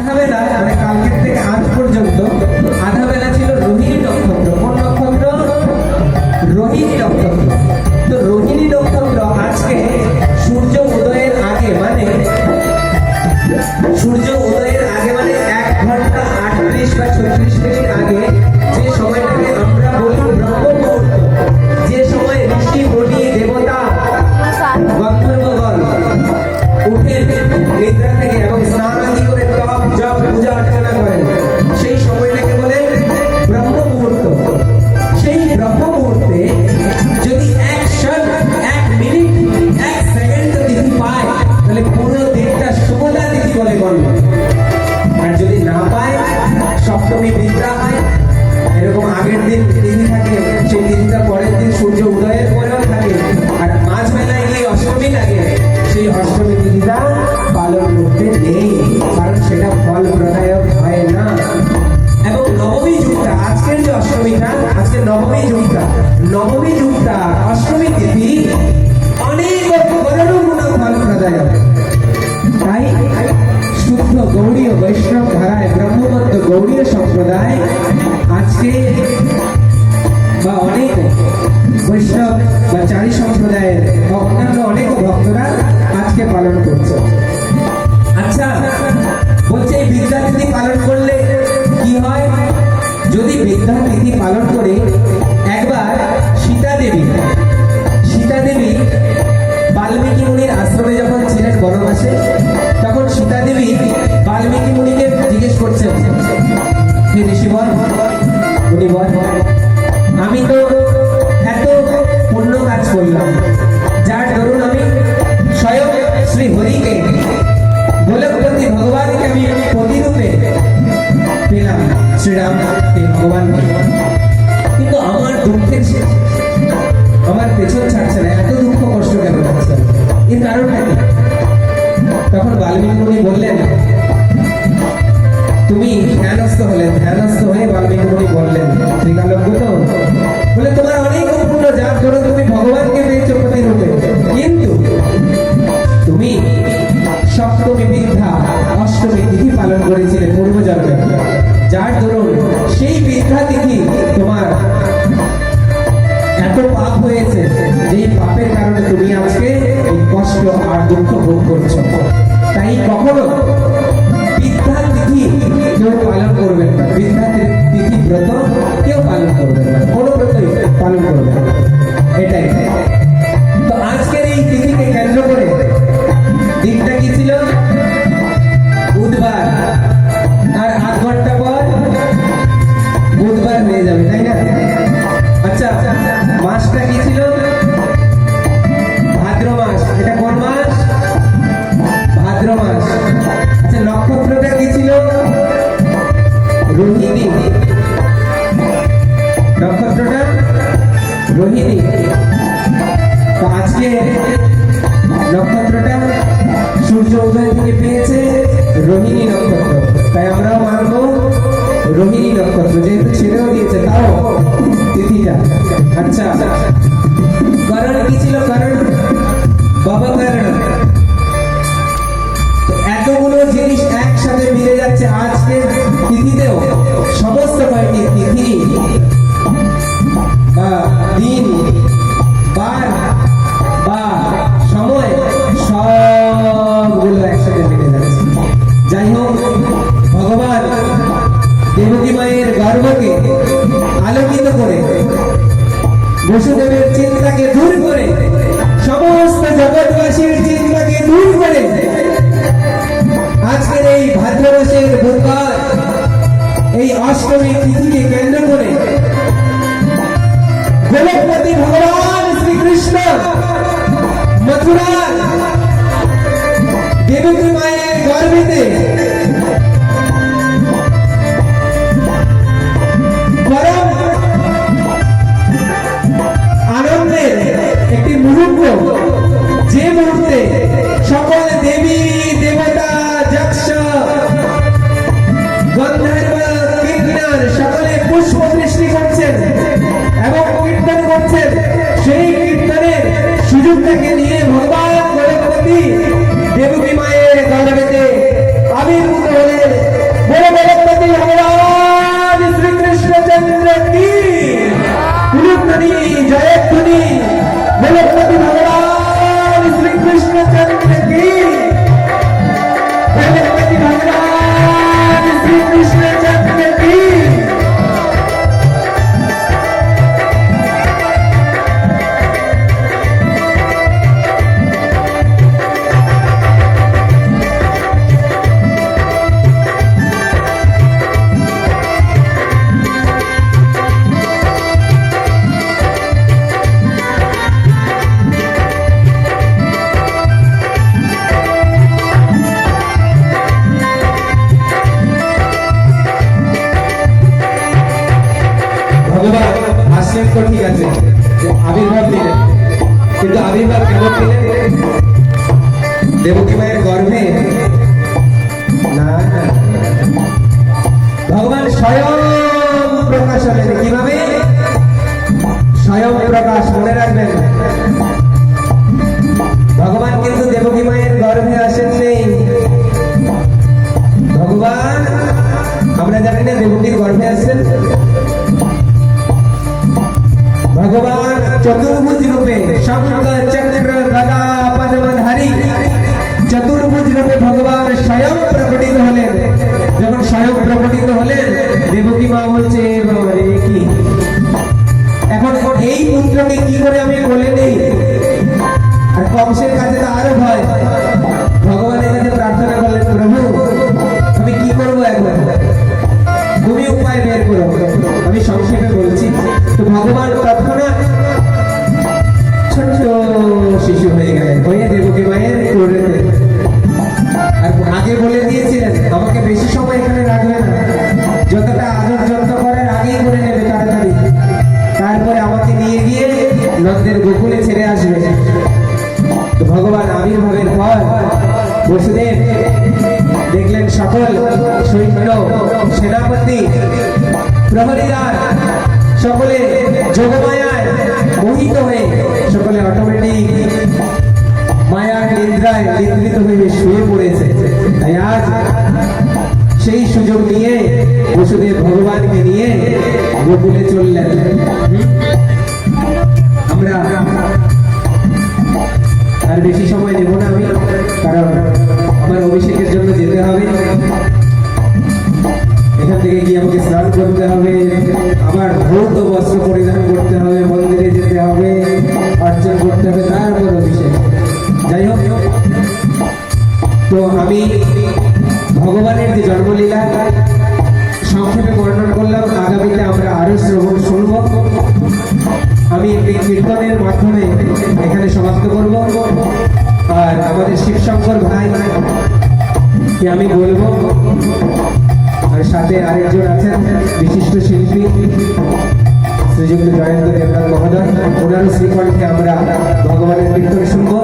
আধা বেলা মানে কালকের থেকে আজ পর্যন্ত আধা বেলা ছিল রোহিণী নক্ষত্র। কোন নক্ষত্র? রোহিণী নক্ষত্র। তো রোহিণী নক্ষত্র আজকে সূর্য উদয়ের আগে মানে 1 ঘন্টা 38 বা 36 মিনিট আগে যে সময়টাকে আমরা বলি ব্রহ্ম মুহূর্ত, যে সময় ঋষি মুনি দেবতা গন্ধর্বগণ উঠে নিদ্রা থেকে এবং স্নান আদি করে তপ জপ পূজা অর্চনা করেন, সেই সময়টাকে বলে ব্রহ্ম মুহূর্ত। সেই ব্রহ্ম মুহূর্তে যদি 1 মিনিট 1 সেকেন্ড তিথি পায় তাহলে পুরো দিনটা শুভদা তিথি বলে গণ্য। আর যদি না পায়, সপ্তমী বিদ্যা হয়, এরকম আগের দিন তিথি থাকে, সেই তিথিটা পরের দিন সূর্য উদয়ের পরেও থাকে, আর মাঝ বেলায় গিয়ে অষ্টমী লাগে, সেই অষ্টমী তিথিটা পালন করতে নেই, কারণ সেটা ফল প্রদায়ক হয় না। এবং নবমী যুগটা আজকের যে অষ্টমীটা, আজকে নবমী যুগটা অষ্টমী তিথি অনেক করোড় গুণ ফল প্রদায়ক। তাই শুদ্ধ গৌড়ীয় বৈষ্ণব ধারায় ব্রহ্মবদ্ধ গৌড়ীয় সম্প্রদায় আজকে বা অনেক বৈষ্ণব বা চারি সম্প্রদায়ের অন্যান্য অনেক ভক্তরা আজকে পালন করছে। আচ্ছা, বলছে এই বিদ্যা তিথি পালন করলে কি হয়? যদি বিদ্যা তিথি পালন করে একবার সীতা দেবী বাল্মীকি মুনির আশ্রমে যখন ছিলেন বনবাসে, তখন সীতা দেবী বাল্মীকি মুনিকে জিজ্ঞেস করছেন, হে ঋষিবর, উনি বল, আমি তো এত পুণ্য কাজ করলাম, যার দরুন আমি স্বয়ং শ্রী হরিকে গোলকপতি ভগবানকে আমি প্রতিরূপে পেলাম, শ্রীরাম ভগবানকে, কিন্তু আমার দুঃখের আমার পেছন ছাড়ছে না, এত দুঃখ কষ্ট কেন হচ্ছে, এর কারণটা কি? তখন বাল্মীকি মুনি বললেন, তুমি ধ্যানস্থ হয়ে বাল্মীকি মুনি বললেন, ত্রিকালজ্ঞ তো বলে, তোমার অনেক পুণ্য, যার জন্য তুমি ভগবানকে পেয়েছো প্রতিরূপে, কিন্তু তুমি সপ্তমী বিদ্যা অষ্টমী তিথি পালন করেছিলে পূর্বজন্মে, যার দরুন সেই বিদ্যা তিথি তোমার এত পাপ হয়েছে, যেই পাপের কারণে তুমি আজকে এই কষ্ট আর দুঃখ ভোগ করছো। তাই কখনো বিদ্যা তিথি কেউ পালন করবেন না, বিদ্যা তিথি ব্রত কেউ পালন করবেন না, কোনো ব্রতই পালন করবেন না, এটাই। তো আজকের এই তিথিকে কেন্দ্র করে দিনটা কি ছিল? বুধবার, আর 8 ঘন্টা পর বুধবার হয়ে যাবে, তাই না? আচ্ছা, মাসটা কি ছিল? ভাদ্র মাস। এটা কোন মাস? ভাদ্র মাস। আচ্ছা, নক্ষত্রটা কি ছিল? রোহিণী। নক্ষত্রটা রোহিণী। তো আজকে নক্ষত্রটা সূর্য উদয় থেকে পেয়েছে রোহিণী নক্ষত্র, তাই আমরাও মানব রোহিণী নক্ষত্র, যেহেতু ছেড়েও দিয়েছে তাও তিথিটা। আচ্ছা, কারণ কি ছিল? কারণ বাবা কারণ এতগুলো জিনিস একসাথে মিলে যাচ্ছে আজকে তিথিতেও। সমস্ত কয়েকটি তিথি বা দিন, বার বা সময় সবগুলো একসাথে মিলে যাচ্ছে। যাই হোক, ভগবান দেবকী মায়ের গর্ভকে আলোকিত করে, বসুদেবের চিন্তাকে দূর করে, সমস্ত জগৎবাসীর চিন্তাকে দূর করে আজকের এই ভাদ্র মাসের বুধবার এই অষ্টমী তিথিকে কেন্দ্র করে গোলকপতি ভগবান শ্রীকৃষ্ণ মথুরা দেবকী মায়ের গর্ভেতে পরম আনন্দের একটি মুহূর্ত, যে মুহূর্তে সকল দেবী দেবতা যক্ষ গন্ধর্ব কিন্নর সকলে পুষ্প বৃষ্টি করছেন এবং কীর্তন করছেন। সেই কীর্তনের সুযোগটাকে নিয়ে ভগবান গোলকপতি দেবকী মায়ের গর্ভেতে भगवान श्री कृष्णचंद्र की ध्वनि जय ध्वनि गणपति भगवान श्री कृष्णचंद्र की गणपति भगवान श्री कृष्णचंद्र की ভগবান আসলেন তো ঠিক আছে, আবির্ভাব দিলেন, কিন্তু আবির্ভাব কেমন দিলেন? দেবকী মায়ের গর্ভে না, ভগবান স্বয়ং প্রকাশ হলেন। কিভাবে? স্বয়ং প্রকাশ। মনে রাখবেন, ভগবান কিন্তু দেবকী মায়ের গর্ভে আসেন নেই। ভগবান আমরা জানি না দেবকীর গর্ভে আসেন। ভগবান চতুর্ভুজ রূপে শঙ্খ চক্র গদা পদ্মধারী চতুর্ভুজ রূপে ভগবান স্বয়ং প্রকটিত হলেন। যখন স্বয়ং প্রকটিত হলেন, দেবকী মা বলছে বাবা রে কি, এখন এই পুত্রকে কি করে আমি কোলে নেই? আর কংসের কাছে তো আরো ভয়। ভগবানের কাছে প্রার্থনা করলেন, প্রভু আমি কি করবো এখন, তুমি উপায় বের করো। আমি সংক্ষেপে বলছি। তো ভগবান তৎক্ষণাৎ ছোট্ট শিশু হয়ে গেলেন, হয়ে দেবকী মায়ের কোলেতে। আর আগে বলে দিয়েছিলেন আমাকে বেশি সময় এখানে রাখবে না, যতটা আদর যত্ন করার আগেই করে নেবে তাড়াতাড়ি, তারপরে আমাকে নিয়ে গিয়ে নন্দের গোকুলে ছেড়ে আসবে। তো ভগবান আবির্ভাবের পর বসুদেব দেখলেন সকল সৈন্য সেনাপতি প্রহরীরা সকলে যোগমায়ায় মোহিত হয়ে সকলে অটোমেটিক মায়ার নিদ্রায় নিদ্রিত হয়ে শুয়ে পড়েছে। তাই আজ সেই সুযোগ নিয়ে বসুদেব ভগবানকে নিয়ে গোকুলে চললেন। আমরা আর বেশি সময় নেব না আমি, কারণ আমার অভিষেকের জন্য যেতে হবে। এখান থেকে গিয়ে আমাকে স্নান করতে হবে, আবার ধৌত বস্ত্র পরিধান করতে হবে, মন্দিরে যেতে হবে, অর্চন করতে হবে, তারপর অভিষেক। যাই হোক, তো আমি ভগবানের যে জন্মলীলা সংক্ষেপে বর্ণনা করলাম। আগামীতে আমরা আরো শ্রবণ শুনব। আমি একটি কীর্তনের মাধ্যমে এখানে সমাপ্ত করব। আর আমাদের শিবশঙ্কর ভাই কে আমি বলবো, আর সাথে আরেকজন আছেন বিশিষ্ট শিল্পী শ্রীযুক্ত জয়ন্ত দেবনাথ মহোদয়, ওনার শ্রীকণ্ঠে আমরা ভগবানের কীর্তন শুনবো।